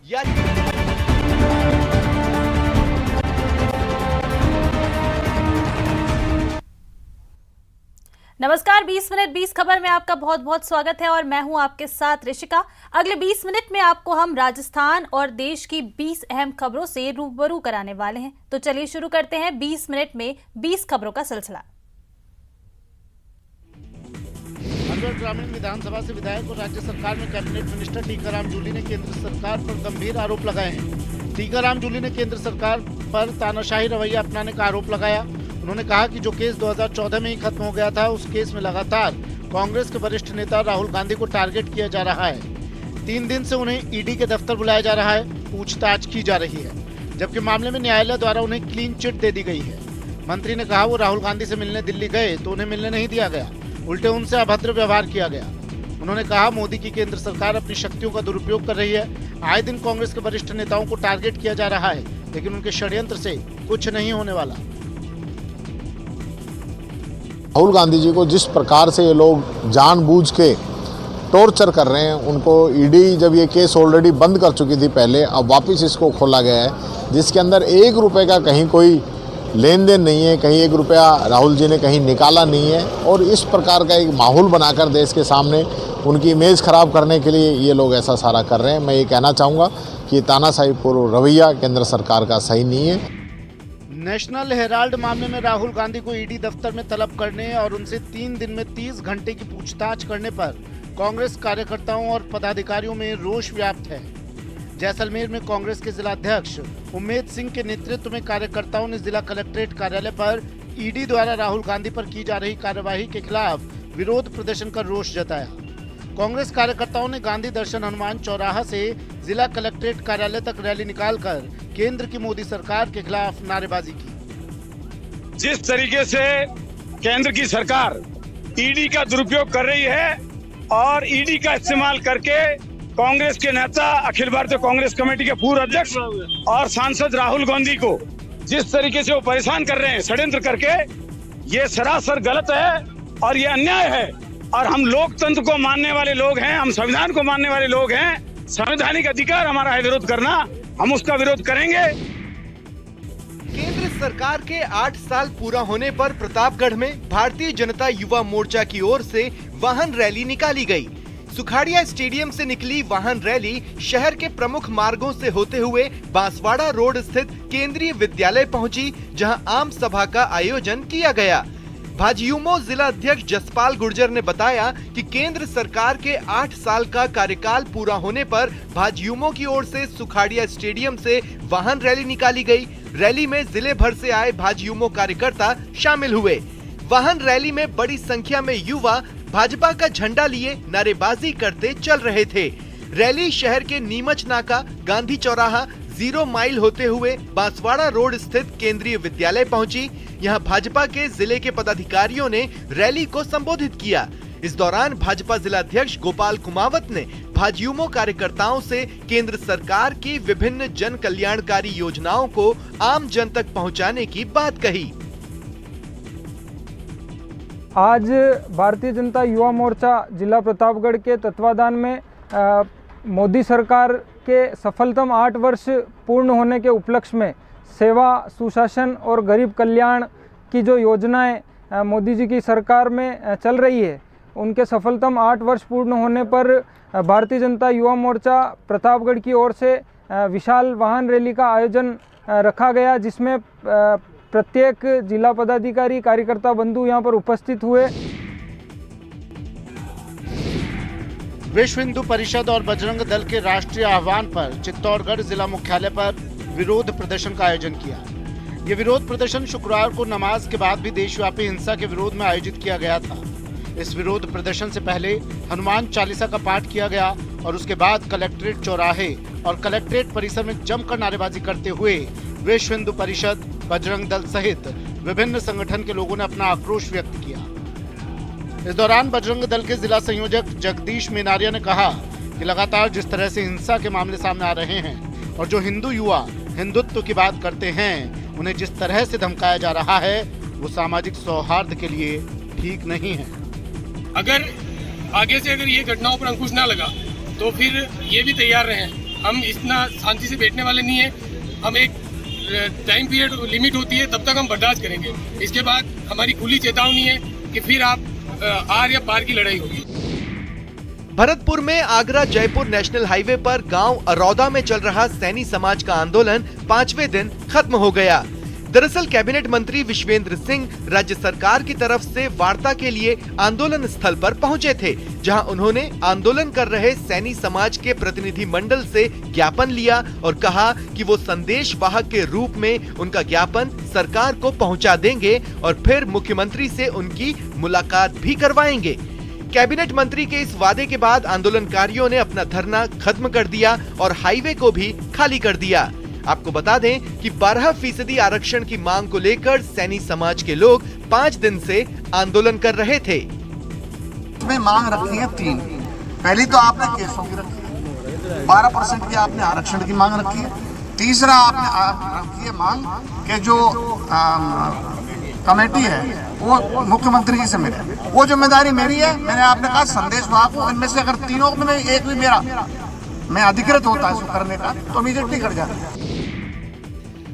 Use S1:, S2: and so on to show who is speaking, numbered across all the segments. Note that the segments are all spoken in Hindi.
S1: या
S2: नमस्कार, 20 मिनट 20 खबर में आपका बहुत बहुत स्वागत है और मैं हूं आपके साथ ऋषिका। अगले 20 मिनट में आपको हम राजस्थान और देश की 20 अहम खबरों से रूबरू कराने वाले हैं। तो चलिए शुरू करते हैं 20 मिनट में 20 खबरों का सिलसिला।
S3: अलवर ग्रामीण विधानसभा से विधायक और राज्य सरकार में कैबिनेट मिनिस्टर टीकाराम जूली ने केंद्र सरकार पर गंभीर आरोप लगाए हैं। टीकाराम जूली ने केंद्र सरकार पर तानाशाही रवैया अपनाने का आरोप लगाया। उन्होंने कहा कि जो केस 2014 में ही खत्म हो गया था, उस केस में लगातार कांग्रेस के वरिष्ठ नेता राहुल गांधी को टारगेट किया जा रहा है। 3 दिन से उन्हें ईडी के दफ्तर बुलाया जा रहा है, पूछताछ की जा रही है, जबकि मामले में न्यायालय द्वारा उन्हें क्लीन चिट दे दी गई है। मंत्री ने कहा वो राहुल गांधी से मिलने दिल्ली गए तो उन्हें मिलने नहीं दिया गया, उल्टे उनसे अभद्र व्यवहार किया गया। उन्होंने कहा मोदी की केंद्र सरकार अपनी शक्तियों का दुरुपयोग कर रही है। आए दिन कांग्रेस के वरिष्ठ नेताओं को टारगेट किया जा रहा है, लेकिन उनके षड्यंत्र से कुछ नहीं होने वाला।
S4: राहुल गांधी जी को जिस प्रकार से ये लोग जानबूझ के टॉर्चर कर रहे हैं, उनको ईडी जब ये केस ऑलरेडी बंद कर चुकी थी पहले, अब वापस इसको खोला गया है, जिसके अंदर 1 रुपये का कहीं कोई लेन देन नहीं है, कहीं 1 रुपया राहुल जी ने कहीं निकाला नहीं है। और इस प्रकार का एक माहौल बनाकर देश के सामने उनकी इमेज खराब करने के लिए ये लोग ऐसा सारा कर रहे हैं। मैं ये कहना चाहूँगा कि तानाशाहीपूर्ण रवैया केंद्र सरकार का सही नहीं है।
S3: नेशनल हेराल्ड मामले में राहुल गांधी को ईडी दफ्तर में तलब करने और उनसे 3 दिन में 30 घंटे की पूछताछ करने पर कांग्रेस कार्यकर्ताओं और पदाधिकारियों में रोष व्याप्त है। जैसलमेर में कांग्रेस के जिलाध्यक्ष उम्मेद सिंह के नेतृत्व में कार्यकर्ताओं ने जिला कलेक्ट्रेट कार्यालय पर ईडी द्वारा राहुल गांधी पर की जा रही कार्यवाही के खिलाफ विरोध प्रदर्शन कर रोष जताया। कांग्रेस कार्यकर्ताओं ने गांधी दर्शन हनुमान चौराहा से जिला कलेक्ट्रेट कार्यालय तक रैली निकालकर केंद्र की मोदी सरकार के खिलाफ नारेबाजी की।
S5: जिस तरीके से केंद्र की सरकार ईडी का दुरुपयोग कर रही है और ईडी का इस्तेमाल करके कांग्रेस के नेता, अखिल भारतीय कांग्रेस कमेटी के पूर्व अध्यक्ष और सांसद राहुल गांधी को जिस तरीके से वो परेशान कर रहे हैं षड्यंत्र करके, ये सरासर गलत है और ये अन्याय है। और हम लोकतंत्र को मानने वाले लोग हैं, हम संविधान को मानने वाले लोग हैं। संवैधानिक अधिकार हमारा है विरोध करना, हम उसका विरोध करेंगे।
S1: केंद्र सरकार के 8 साल पूरा होने पर प्रतापगढ़ में भारतीय जनता युवा मोर्चा की ओर से वाहन रैली निकाली गई। सुखाड़िया स्टेडियम से निकली वाहन रैली शहर के प्रमुख मार्गों से होते हुए बांसवाड़ा रोड स्थित केंद्रीय विद्यालय पहुंची, जहां आम सभा का आयोजन किया गया। भाजयुमो जिला अध्यक्ष जसपाल गुर्जर ने बताया कि केंद्र सरकार के 8 साल का कार्यकाल पूरा होने पर भाजयुमो की ओर से सुखाड़िया स्टेडियम से वाहन रैली निकाली गई। रैली में जिले भर से आए भाजयुमो कार्यकर्ता शामिल हुए। वाहन रैली में बड़ी संख्या में युवा भाजपा का झंडा लिए नारेबाजी करते चल रहे थे। रैली शहर के नीमच नाका, गांधी चौराहा, 0 माइल होते हुए बांसवाड़ा रोड स्थित केंद्रीय विद्यालय पहुंची। यहां भाजपा के जिले के पदाधिकारियों ने रैली को संबोधित किया। इस दौरान भाजपा जिलाध्यक्ष गोपाल कुमावत ने भाजयुमो कार्यकर्ताओं से केंद्र सरकार की विभिन्न जन कल्याणकारी योजनाओं को आम जन तक पहुंचाने की बात कही।
S6: आज भारतीय जनता युवा मोर्चा जिला प्रतापगढ़ के तत्वाधान में मोदी सरकार के सफलतम 8 वर्ष पूर्ण होने के उपलक्ष्य में सेवा, सुशासन और गरीब कल्याण की जो योजनाएं मोदी जी की सरकार में चल रही है, उनके सफलतम 8 वर्ष पूर्ण होने पर भारतीय जनता युवा मोर्चा प्रतापगढ़ की ओर से विशाल वाहन रैली का आयोजन रखा गया, जिसमें प्रत्येक जिला पदाधिकारी, कार्यकर्ता बंधु यहाँ पर उपस्थित हुए।
S3: विश्व हिंदू परिषद और बजरंग दल के राष्ट्रीय आह्वान पर चित्तौड़गढ़ जिला मुख्यालय पर विरोध प्रदर्शन का आयोजन किया। ये विरोध प्रदर्शन शुक्रवार को नमाज के बाद भी देशव्यापी हिंसा के विरोध में आयोजित किया गया था। इस विरोध प्रदर्शन से पहले हनुमान चालीसा का पाठ किया गया और उसके बाद कलेक्ट्रेट चौराहे और कलेक्ट्रेट परिसर में जमकर नारेबाजी करते हुए विश्व हिंदू परिषद, बजरंग दल सहित विभिन्न संगठन के लोगों ने अपना आक्रोश व्यक्त किया। इस दौरान बजरंग दल के जिला संयोजक जगदीश मेनारिया ने कहा कि लगातार जिस तरह से हिंसा के मामले सामने आ रहे हैं और जो हिंदू युवा हिंदुत्व की बात करते हैं, उन्हें जिस तरह से धमकाया जा रहा है, वो सामाजिक सौहार्द के लिए ठीक नहीं है।
S7: अगर आगे से ये घटनाओं पर अंकुश ना लगा तो फिर ये भी तैयार रहें हम इतना शांति से बैठने वाले नहीं है। हम एक टाइम पीरियड लिमिट होती है तब तक हम बर्दाश्त करेंगे। इसके बाद हमारी खुली चेतावनी है कि फिर आप आर या पार की लड़ाई होगी।
S1: भरतपुर में आगरा जयपुर नेशनल हाईवे पर गांव अरौदा में चल रहा सैनी समाज का आंदोलन 5वें दिन खत्म हो गया। दरअसल कैबिनेट मंत्री विश्वेंद्र सिंह राज्य सरकार की तरफ से वार्ता के लिए आंदोलन स्थल पर पहुंचे थे, जहां उन्होंने आंदोलन कर रहे सैनी समाज के प्रतिनिधि मंडल से ज्ञापन लिया और कहा कि वो संदेश वाहक के रूप में उनका ज्ञापन सरकार को पहुंचा देंगे और फिर मुख्यमंत्री से उनकी मुलाकात भी करवाएंगे। कैबिनेट मंत्री के इस वादे के बाद आंदोलनकारियों ने अपना धरना खत्म कर दिया और हाईवे को भी खाली कर दिया। आपको बता दें कि 12% आरक्षण की मांग को लेकर सैनी समाज के लोग 5 दिन से आंदोलन कर रहे थे।
S8: इसमें मांग रखी है 3। पहली तो आपने केसों की रखी है, 12% की आपने आरक्षण की मांग रखी है। तीसरा आपने रखी है मांग कि जो कमेटी है वो मुख्यमंत्री जी से मिले। वो जिम्मेदारी मेरी है। मैंने आपने कहा संदेश वाहक, इनमें से अगर तीनों में एक भी मेरा मैं अधिकृत होता है इसको करने का तो इमीडिएटली कर जाता है।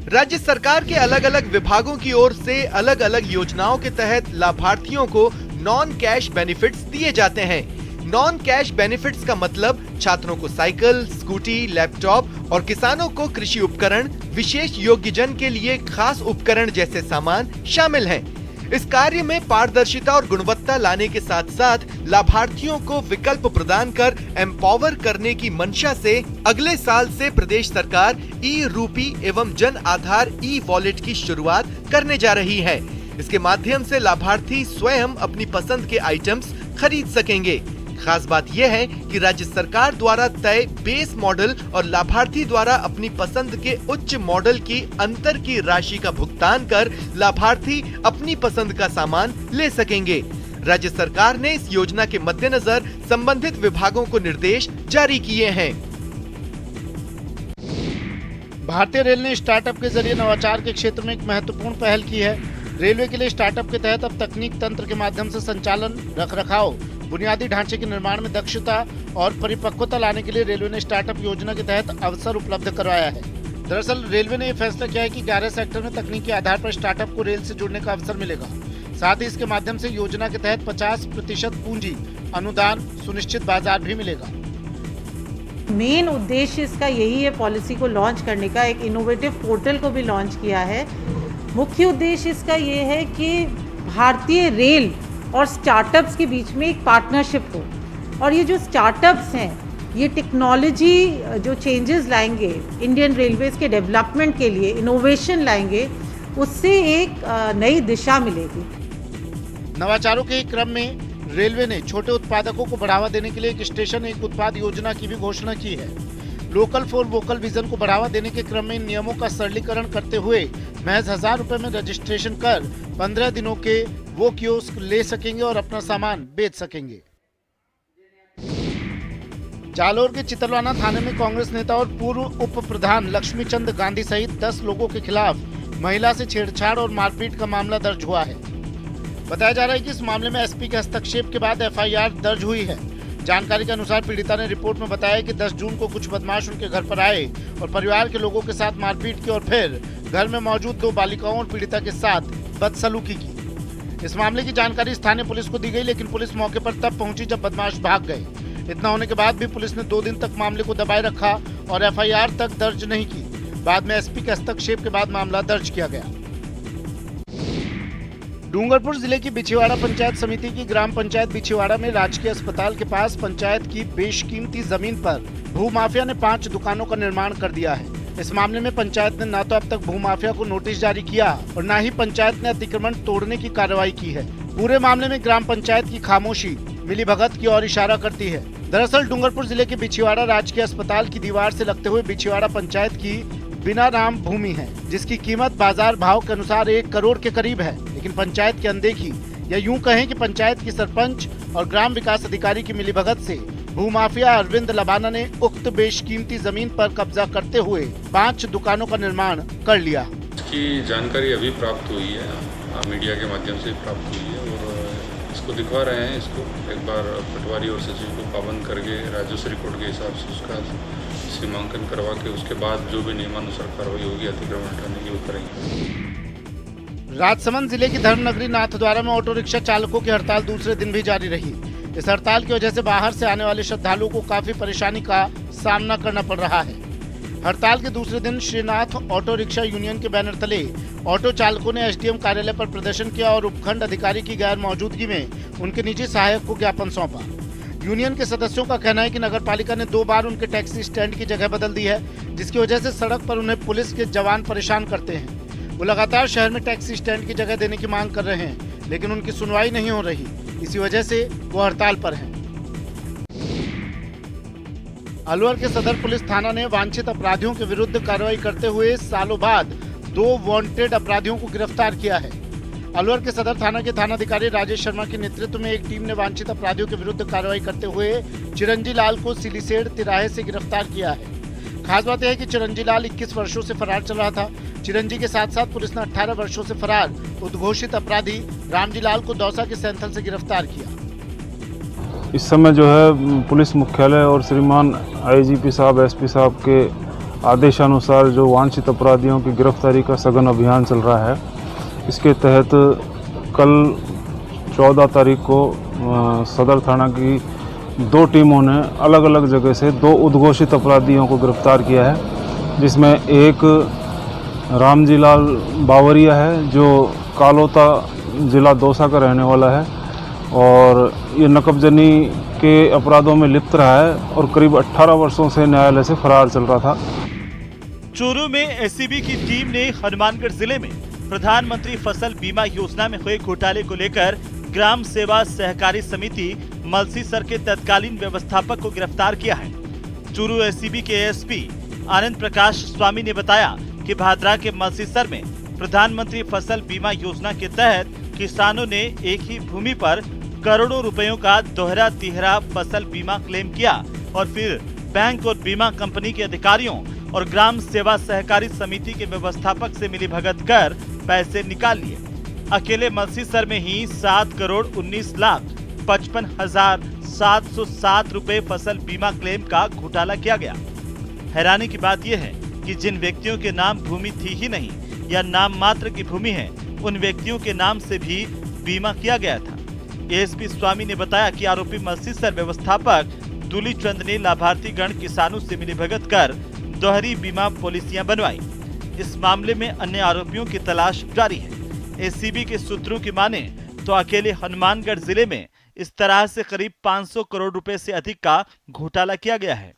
S1: राज्य सरकार के अलग अलग विभागों की ओर से अलग अलग योजनाओं के तहत लाभार्थियों को नॉन कैश बेनिफिट्स दिए जाते हैं। नॉन कैश बेनिफिट्स का मतलब छात्रों को साइकिल, स्कूटी, लैपटॉप और किसानों को कृषि उपकरण, विशेष योग्यजन के लिए खास उपकरण जैसे सामान शामिल हैं। इस कार्य में पारदर्शिता और गुणवत्ता लाने के साथ साथ लाभार्थियों को विकल्प प्रदान कर एम्पावर करने की मंशा से अगले साल से प्रदेश सरकार ई-रूपी एवं जन आधार ई-वॉलेट की शुरुआत करने जा रही है। इसके माध्यम से लाभार्थी स्वयं अपनी पसंद के आइटम्स खरीद सकेंगे। खास बात यह है कि राज्य सरकार द्वारा तय बेस मॉडल और लाभार्थी द्वारा अपनी पसंद के उच्च मॉडल की अंतर की राशि का भुगतान कर लाभार्थी अपनी पसंद का सामान ले सकेंगे। राज्य सरकार ने इस योजना के मद्देनजर संबंधित विभागों को निर्देश जारी किए हैं।
S3: भारतीय रेल ने स्टार्टअप के जरिए नवाचार के क्षेत्र में एक महत्वपूर्ण पहल की है। रेलवे के लिए स्टार्टअप के तहत अब तकनीक तंत्र के माध्यम से संचालन, रखरखाव, बुनियादी ढांचे के निर्माण में दक्षता और परिपक्वता लाने के लिए रेलवे ने स्टार्टअप योजना के तहत अवसर उपलब्ध करवाया है। दरअसल रेलवे ने यह फैसला किया है कि 11 सेक्टर में तकनीकी आधार पर स्टार्टअप को रेल से जुड़ने का अवसर मिलेगा। साथ ही इसके माध्यम से योजना के तहत 50% पूंजी अनुदान सुनिश्चित बाजार भी मिलेगा।
S9: मेन उद्देश्य इसका यही है, पॉलिसी को लॉन्च करने का। एक इनोवेटिव पोर्टल को भी लॉन्च किया है। मुख्य उद्देश्य इसका ये है कि भारतीय रेल और स्टार्टअप्स के बीच में एक पार्टनरशिप हो, और ये जो स्टार्टअप्स हैं ये टेक्नोलॉजी जो चेंजेस लाएंगे इंडियन रेलवेज के डेवलपमेंट के लिए, इनोवेशन लाएंगे, उससे एक नई दिशा मिलेगी।
S3: नवाचारों के क्रम में रेलवे ने छोटे उत्पादकों को बढ़ावा देने के लिए एक स्टेशन एक उत्पाद योजना की भी घोषणा की है। लोकल फॉर वोकल विजन को बढ़ावा देने के क्रम में इन नियमों का सरलीकरण करते हुए महज 1000 रुपए में रजिस्ट्रेशन कर 15 दिनों के वो कियोस्क ले सकेंगे और अपना सामान बेच सकेंगे। जालोर के चितलवाना थाने में कांग्रेस नेता और पूर्व उप प्रधान लक्ष्मीचंद गांधी सहित 10 लोगों के खिलाफ महिला से छेड़छाड़ और मारपीट का मामला दर्ज हुआ है। बताया जा रहा है कि इस मामले में एसपी के हस्तक्षेप के बाद एफआईआर दर्ज हुई है। जानकारी के अनुसार पीड़िता ने रिपोर्ट में बताया कि 10 जून को कुछ बदमाश उनके घर पर आए और परिवार के लोगों के साथ मारपीट की और फिर घर में मौजूद 2 बालिकाओं और पीड़िता के साथ बदसलूकी की। इस मामले की जानकारी स्थानीय पुलिस को दी गई, लेकिन पुलिस मौके पर तब पहुंची जब बदमाश भाग गए। इतना होने के बाद भी पुलिस ने 2 दिन तक मामले को दबाए रखा और एफआईआर तक दर्ज नहीं की। बाद में एसपी के हस्तक्षेप के बाद मामला दर्ज किया गया। डूंगरपुर जिले की बिछीवाड़ा पंचायत समिति की ग्राम पंचायत बिछीवाड़ा में राजकीय अस्पताल के पास पंचायत की बेशकीमती जमीन पर भूमाफिया ने 5 दुकानों का निर्माण कर दिया है। इस मामले में पंचायत ने न तो अब तक भूमाफिया को नोटिस जारी किया और न ही पंचायत ने अतिक्रमण तोड़ने की कार्रवाई की है। पूरे मामले में ग्राम पंचायत की खामोशी मिलीभगत की ओर इशारा करती है। दरअसल डूंगरपुर जिले के बिछीवाड़ा राजकीय अस्पताल की दीवार से लगते हुए बिछीवाड़ा पंचायत की बिना नाम भूमि है, जिसकी कीमत बाजार भाव के अनुसार 1 करोड़ के करीब है। लेकिन पंचायत की अनदेखी या यूं कहें कि पंचायत की सरपंच और ग्राम विकास अधिकारी की मिलीभगत से भूमाफिया अरविंद लबाना ने उक्त बेशकीमती जमीन पर कब्जा करते हुए 5 दुकानों का निर्माण कर लिया।
S10: इसकी जानकारी अभी प्राप्त हुई है, मीडिया के माध्यम से प्राप्त हुई है और इसको दिखवा रहे हैं। इसको एक बार पटवारी और सचिव को पाबंद करके राजस्व रिकॉर्ड के हिसाब से उसका सीमांकन करवा के उसके बाद जो भी नियमानुसार कार्रवाई होगी अतिक्रमण हटाने की वो करेंगे।
S3: राजसमंद जिले की धर्मनगरी नाथद्वारा में ऑटो रिक्शा चालकों की हड़ताल दूसरे दिन भी जारी रही। इस हड़ताल की वजह से बाहर से आने वाले श्रद्धालुओं को काफी परेशानी का सामना करना पड़ रहा है। हड़ताल के दूसरे दिन श्रीनाथ ऑटो रिक्शा यूनियन के बैनर तले ऑटो चालकों ने एसडीएम कार्यालय पर प्रदर्शन किया और उपखंड अधिकारी की गैर मौजूदगी में उनके निजी सहायक को ज्ञापन सौंपा। यूनियन के सदस्यों का कहना है कि नगरपालिका ने 2 बार उनके टैक्सी स्टैंड की जगह बदल दी है, जिसकी वजह से सड़क पर उन्हें पुलिस के जवान परेशान करते हैं। वो लगातार शहर में टैक्सी स्टैंड की जगह देने की मांग कर रहे हैं, लेकिन उनकी सुनवाई नहीं हो रही। इसी वजह से वो हड़ताल पर हैं। अलवर के सदर पुलिस थाना ने वांछित अपराधियों के विरुद्ध कार्रवाई करते हुए सालों बाद 2 वांटेड अपराधियों को गिरफ्तार किया है। अलवर के सदर थाना के थानाधिकारी राजेश शर्मा के नेतृत्व में एक टीम ने वांछित अपराधियों के विरुद्ध कार्रवाई करते हुए चिरंजी लाल को सिलीसेड़ तिराहे से गिरफ्तार किया है। खास बात यह है कि चिरंजी लाल 21 वर्षों से फरार चल रहा था। चिरंजी के साथ साथ पुलिस ने 18 वर्षों से फरार उद्घोषित अपराधी रामजी लाल को दौसा के सैंथल से गिरफ्तार किया।
S11: इस समय जो है पुलिस मुख्यालय और श्रीमान आईजीपी साहब, एसपी साहब के आदेशानुसार जो वांछित अपराधियों की गिरफ्तारी का सघन अभियान चल रहा है। इसके तहत कल 14 तारीख को सदर थाना की 2 टीमों ने अलग अलग जगह से 2 उद्घोषित अपराधियों को गिरफ्तार किया है, जिसमें एक रामजी लाल बावरिया है जो कालोता जिला दौसा का रहने वाला है और ये नकबजनी के अपराधों में लिप्त रहा है और करीब 18 वर्षों से न्यायालय से फरार चल रहा था।
S12: चूरू में एसीबी की टीम ने हनुमानगढ़ जिले में प्रधानमंत्री फसल बीमा योजना में हुए घोटाले को लेकर ग्राम सेवा सहकारी समिति मलसीसर के तत्कालीन व्यवस्थापक को गिरफ्तार किया है। चूरू एसीबी के एएसपी आनंद प्रकाश स्वामी ने बताया कि भादरा के मलसीसर में प्रधानमंत्री फसल बीमा योजना के तहत किसानों ने एक ही भूमि पर करोड़ों रुपयों का दोहरा तिहरा फसल बीमा क्लेम किया और फिर बैंक और बीमा कंपनी के अधिकारियों और ग्राम सेवा सहकारी समिति के व्यवस्थापक से मिलीभगत कर पैसे निकाल लिए। अकेले मलसीसर में ही 7,19,55,707 रुपए फसल बीमा क्लेम का घोटाला किया गया। हैरानी की बात यह है कि जिन व्यक्तियों के नाम भूमि थी ही नहीं या नाम मात्र की भूमि है, उन व्यक्तियों के नाम से भी बीमा किया गया था। एएसपी स्वामी ने बताया कि आरोपी मलसीसर व्यवस्थापक दूली चंद ने लाभार्थी गण किसानों से मिलीभगत कर दोहरी बीमा पॉलिसियां बनवाई। इस मामले में अन्य आरोपियों की तलाश जारी है। एसीबी के सूत्रों की माने तो अकेले हनुमानगढ़ जिले में इस तरह से करीब 500 करोड़ रुपए से अधिक का घोटाला किया गया है।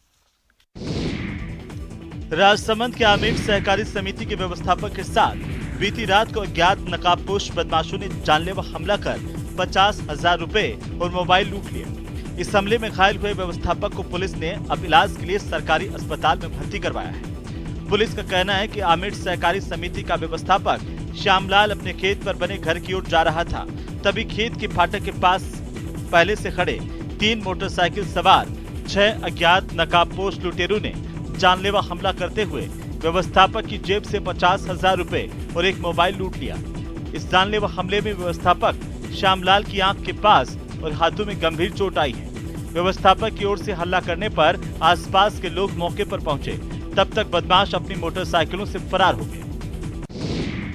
S12: राजसमंद के आमिर सहकारी समिति के व्यवस्थापक के साथ बीती रात को अज्ञात नकाबपोश बदमाशों ने जानलेवा हमला कर 50,000 रुपए और मोबाइल लूट लिए। इस हमले में घायल हुए व्यवस्थापक को पुलिस ने अब इलाज के लिए सरकारी अस्पताल में भर्ती करवाया है। पुलिस का कहना है कि आमिर सहकारी समिति का व्यवस्थापक श्यामलाल अपने खेत पर बने घर की ओर जा रहा था, तभी खेत के फाटक के पास पहले से खड़े 3 मोटरसाइकिल सवार 6 अज्ञात नकाबपोश लुटेरों ने जानलेवा हमला करते हुए व्यवस्थापक की जेब से 50,000 रुपए और एक मोबाइल लूट लिया। इस जानलेवा हमले में व्यवस्थापक श्यामलाल की आंख के पास और हाथों में गंभीर चोट आई है। व्यवस्थापक की ओर से हल्ला करने पर आसपास के लोग मौके पर पहुंचे, तब तक बदमाश अपनी मोटरसाइकिलों से फरार हो गए।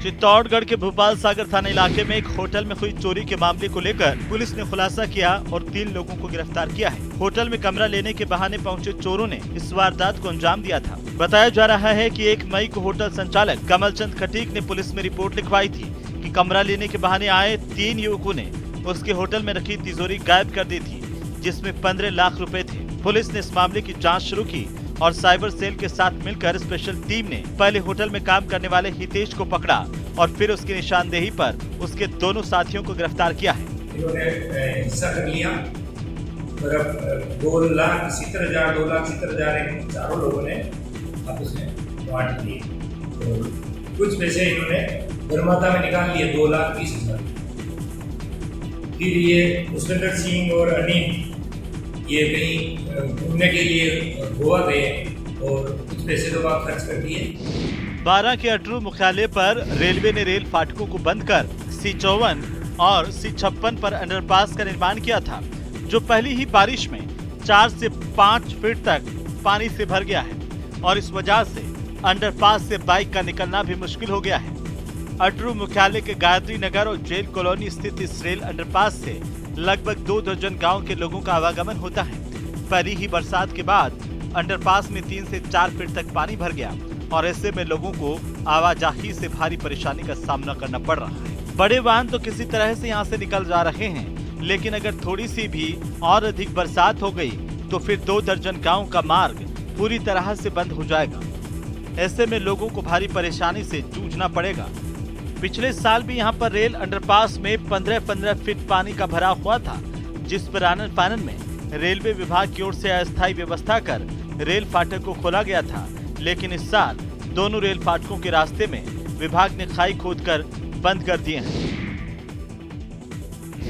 S12: चित्तौड़गढ़ के भोपाल सागर थाना इलाके में एक होटल में हुई चोरी के मामले को लेकर पुलिस ने खुलासा किया और 3 लोगों को गिरफ्तार किया है। होटल में कमरा लेने के बहाने पहुंचे चोरों ने इस वारदात को अंजाम दिया था। बताया जा रहा है कि 1 मई को होटल संचालक कमलचंद खटीक ने पुलिस में रिपोर्ट लिखवाई थी कि कमरा लेने के बहाने आए 3 युवकों ने उसके होटल में रखी तिजोरी गायब कर दी थी, जिसमें 15 लाख रुपए थे। पुलिस ने इस मामले की जांच शुरू की और साइबर सेल के साथ मिलकर स्पेशल टीम ने पहले होटल में काम करने वाले हितेश को पकड़ा और फिर उसकी निशानदेही पर उसके दोनों साथियों को गिरफ्तार किया है।
S13: इन्होंने हिस्सा कर लिया और अब 2,70,000 2,70,000 चारों लोगों ने आपस में बांट दिए और कुछ पैसे इन्होंने बरमाता में निकाल लिए 2,20,000। फिर ये पुष्पेंद्र सिंह और अनिल ये कहीं घूमने के लिए गोवा गए और कुछ पैसे तो वहाँ खर्च कर दिए।
S12: 12 के अटरू मुख्यालय पर रेलवे ने रेल फाटकों को बंद कर C54 और C56 पर अंडरपास का निर्माण किया था, जो पहली ही बारिश में 4 से 5 फीट तक पानी से भर गया है। और इस वजह से अंडरपास से बाइक का निकलना भी मुश्किल हो गया है। अटरू मुख्यालय के गायत्री नगर और जेल कॉलोनी स्थित इस रेल अंडरपास से लगभग 2 दर्जन गांव के लोगों का आवागमन होता है। पहली ही बरसात के बाद अंडरपास में 3 से 4 फीट तक पानी भर गया और ऐसे में लोगों को आवाजाही से भारी परेशानी का सामना करना पड़ रहा है। बड़े वाहन तो किसी तरह से यहाँ से निकल जा रहे हैं, लेकिन अगर थोड़ी सी भी और अधिक बरसात हो गई तो फिर 2 दर्जन गाँव का मार्ग पूरी तरह से बंद हो जाएगा। ऐसे में लोगों को भारी परेशानी से जूझना पड़ेगा। पिछले साल भी यहाँ पर रेल अंडरपास में 15-15 फीट पानी का भरा हुआ था, जिस पर आनन फानन में रेलवे विभाग की ओर से अस्थायी व्यवस्था कर रेल फाटक को खोला गया था। लेकिन इस साल दोनों रेल फाटकों के रास्ते में विभाग ने खाई खोदकर बंद कर दिए हैं।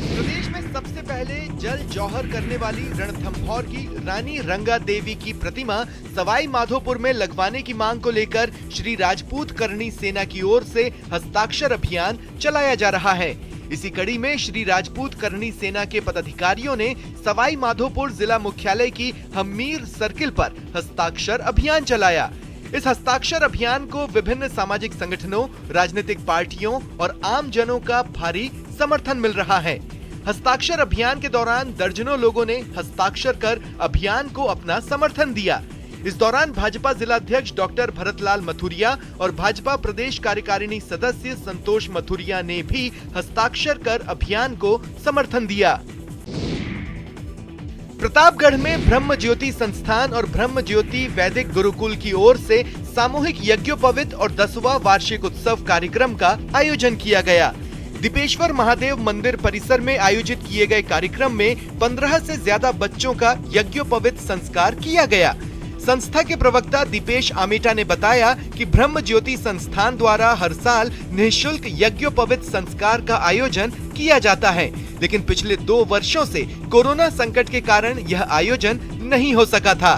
S1: प्रदेश में सबसे पहले जल जौहर करने वाली रणथंभौर की रानी रंगा देवी की प्रतिमा सवाई माधोपुर में लगवाने की मांग को लेकर श्री राजपूत करणी सेना की ओर से हस्ताक्षर अभियान चलाया जा रहा है। इसी कड़ी में श्री राजपूत करणी सेना के पदाधिकारियों ने सवाई माधोपुर जिला मुख्यालय की हमीर सर्किल पर हस्ताक्षर अभियान चलाया। इस हस्ताक्षर अभियान को विभिन्न सामाजिक संगठनों, राजनीतिक पार्टियों और आम जनों का भारी समर्थन मिल रहा है। हस्ताक्षर अभियान के दौरान दर्जनों लोगों ने हस्ताक्षर कर अभियान को अपना समर्थन दिया। इस दौरान भाजपा जिलाध्यक्ष डॉक्टर भरतलाल मथुरिया और भाजपा प्रदेश कार्यकारिणी सदस्य संतोष मथुरिया ने भी हस्ताक्षर कर अभियान को समर्थन दिया। प्रतापगढ़ में ब्रह्म ज्योति संस्थान और ब्रह्म ज्योति वैदिक गुरुकुल की ओर से सामूहिक यज्ञोपवीत और 10वां वार्षिक उत्सव कार्यक्रम का आयोजन किया गया। दीपेश्वर महादेव मंदिर परिसर में आयोजित किए गए कार्यक्रम में 15 से ज्यादा बच्चों का यज्ञोपवीत संस्कार किया गया। संस्था के प्रवक्ता दीपेश आमेटा ने बताया कि ब्रह्म ज्योति संस्थान द्वारा हर साल निःशुल्क यज्ञोपवीत संस्कार का आयोजन किया जाता है, लेकिन पिछले 2 वर्षों से कोरोना संकट के कारण यह आयोजन नहीं हो सका था।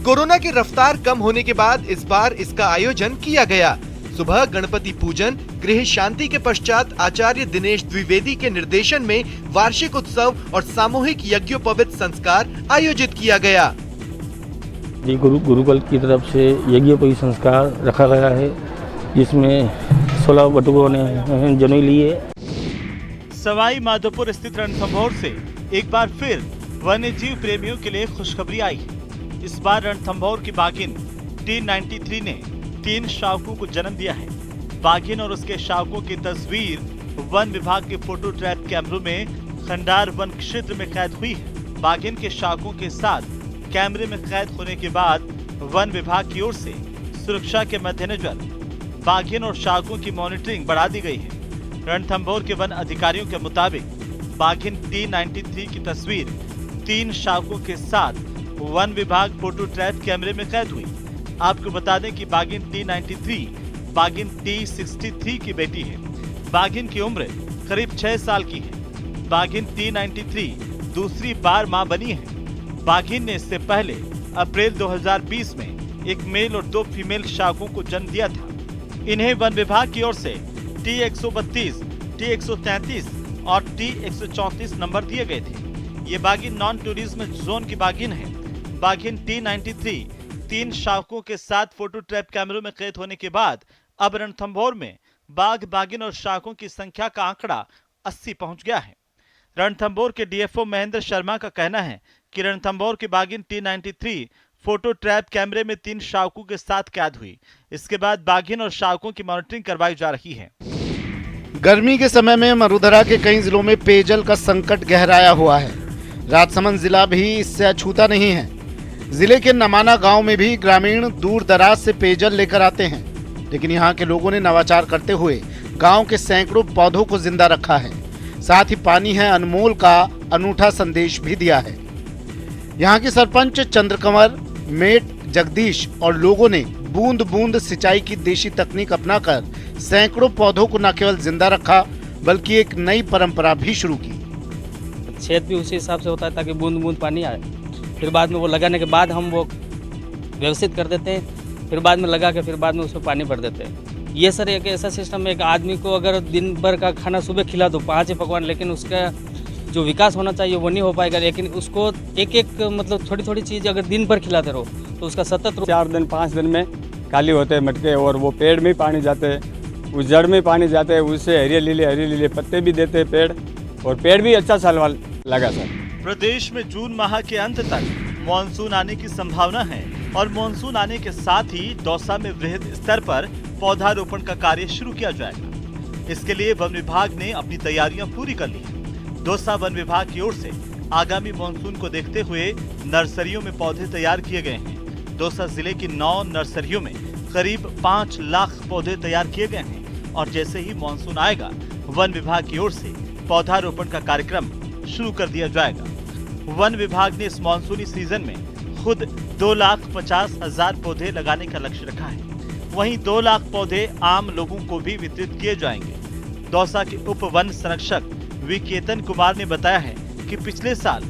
S1: कोरोना की रफ्तार कम होने के बाद इस बार इसका आयोजन किया गया। सुबह गणपति पूजन, गृह शांति के पश्चात आचार्य दिनेश द्विवेदी के निर्देशन में वार्षिक उत्सव और सामूहिक यज्ञोपवीत संस्कार आयोजित किया गया।
S14: गुरुकुल की तरफ से यज्ञोपवीत संस्कार रखा गया है, जिसमें 16 बटुकों ने जनेऊ ली है।
S12: सवाई माधोपुर स्थित रणथंभौर से एक बार फिर वन्यजीव प्रेमियों के लिए खुशखबरी आई है। इस बार रणथंभौर की बाघिन T93 ने 3 शावकों को जन्म दिया है। बाघिन और उसके शावकों की तस्वीर वन विभाग के फोटो ट्रैप कैमरों में खंडार वन क्षेत्र में कैद हुई है। बाघिन के शावकों के साथ कैमरे में कैद होने के बाद वन विभाग की ओर से सुरक्षा के मद्देनजर बाघिन और शावकों की मॉनिटरिंग बढ़ा दी गई है। रणथंभौर के वन अधिकारियों के मुताबिक बाघिन T93 की तस्वीर 3 शावकों के साथ वन विभाग फोटो ट्रैप कैमरे में कैद हुई। आपको बता दें कि बाघिन T93 बाघिन T63 की बेटी है। बाघिन की उम्र करीब 6 साल की है। बाघिन T93 दूसरी बार मां बनी है। बाघिन ने इससे पहले अप्रैल 2020 में एक मेल और 2 फीमेल शावकों को जन्म दिया था। इन्हें वन विभाग की ओर से T132, T133 और T134 नंबर दिए गए थे। ये बाघिन नॉन टूरिज्म जोन की बाघिन है। बाघिन T93 3 शावकों के साथ फोटो ट्रैप कैमरों में कैद होने के बाद अब रणथंभौर में बाघ, बाघिन और शावकों की संख्या का आंकड़ा 80 पहुंच गया है। रणथंभौर के डीएफओ महेंद्र शर्मा का कहना है कि रणथंभौर की बाघिन T93 फोटो ट्रैप कैमरे में 3 शावकों के साथ कैद हुई। इसके बाद बाघिन और शावकों की मॉनिटरिंग करवाई जा रही है।
S3: गर्मी के समय में मरुधरा के कई जिलों में पेयजल का संकट गहराया हुआ है। राजसमंद जिला भी इससे अछूता नहीं है। जिले के नमाना गांव में भी ग्रामीण दूर दराज से पेयजल लेकर आते हैं, लेकिन यहाँ के लोगों ने नवाचार करते हुए गांव के सैकड़ों पौधों को जिंदा रखा है। साथ ही पानी है अनमोल का अनूठा संदेश भी दिया है। यहाँ के सरपंच चंद्रकंवर, मेट, जगदीश और लोगों ने बूंद बूंद सिंचाई की देशी तकनीक अपनाकर सैकड़ों पौधों को न केवल जिंदा रखा बल्कि एक नई परंपरा भी शुरू की।
S14: छेद भी उसी हिसाब से होता है ताकि बूंद बूंद पानी आए। फिर बाद में वो लगाने के बाद हम वो व्यवस्थित कर देते हैं, फिर बाद में लगा के फिर बाद में उसमें पानी भर देते हैं। ये सर एक ऐसा सिस्टम है, एक आदमी को अगर दिन भर का खाना सुबह खिला दो 5 पकवान, लेकिन उसका जो विकास होना चाहिए वो नहीं हो पाएगा। लेकिन उसको एक एक मतलब थोड़ी थोड़ी चीज़ अगर दिन भर खिलाते रहो तो उसका सतत
S15: 4 दिन 5 दिन में खाली होते हैं मटके, और वो पेड़ में ही पानी जाते हैं, उस जड़ में पानी जाते हैं, उससे हरियाली पत्ते भी देते हैं पेड़, और पेड़ भी अच्छा साल वाल लगा सर।
S12: प्रदेश में जून माह के अंत तक मानसून आने की संभावना है और मानसून आने के साथ ही दौसा में वृहद स्तर पर पौधारोपण का कार्य शुरू किया जाएगा। इसके लिए वन विभाग ने अपनी तैयारियां पूरी कर ली है। दौसा वन विभाग की ओर से आगामी मानसून को देखते हुए नर्सरियों में पौधे तैयार किए गए हैं। दौसा जिले की 9 नर्सरियों में करीब 5 लाख पौधे तैयार किए गए हैं और जैसे ही मानसून आएगा वन विभाग की ओर से पौधारोपण का कार्यक्रम शुरू कर दिया जाएगा। वन विभाग ने इस मानसूनी सीजन में खुद 2,50,000 पौधे लगाने का लक्ष्य रखा है। वहीं 2 लाख पौधे आम लोगों को भी वितरित किए जाएंगे। दौसा के उप वन संरक्षक वी केतन कुमार ने बताया है कि पिछले साल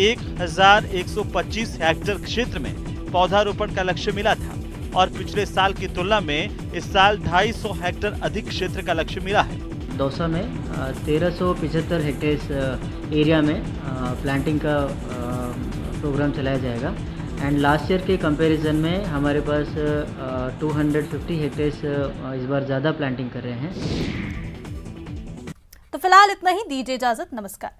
S12: 1,125 हेक्टेयर क्षेत्र में पौधारोपण का लक्ष्य मिला था और पिछले साल की तुलना में इस साल 250 हेक्टेयर अधिक क्षेत्र का लक्ष्य मिला है।
S16: दौसा में 1375 हेक्टेयर एरिया में प्लांटिंग का प्रोग्राम चलाया जाएगा एंड लास्ट ईयर के कंपैरिजन में हमारे पास 250 हेक्टेयर्स इस बार ज़्यादा प्लांटिंग कर रहे हैं।
S2: तो फिलहाल इतना ही, दीजिए इजाजत, नमस्कार।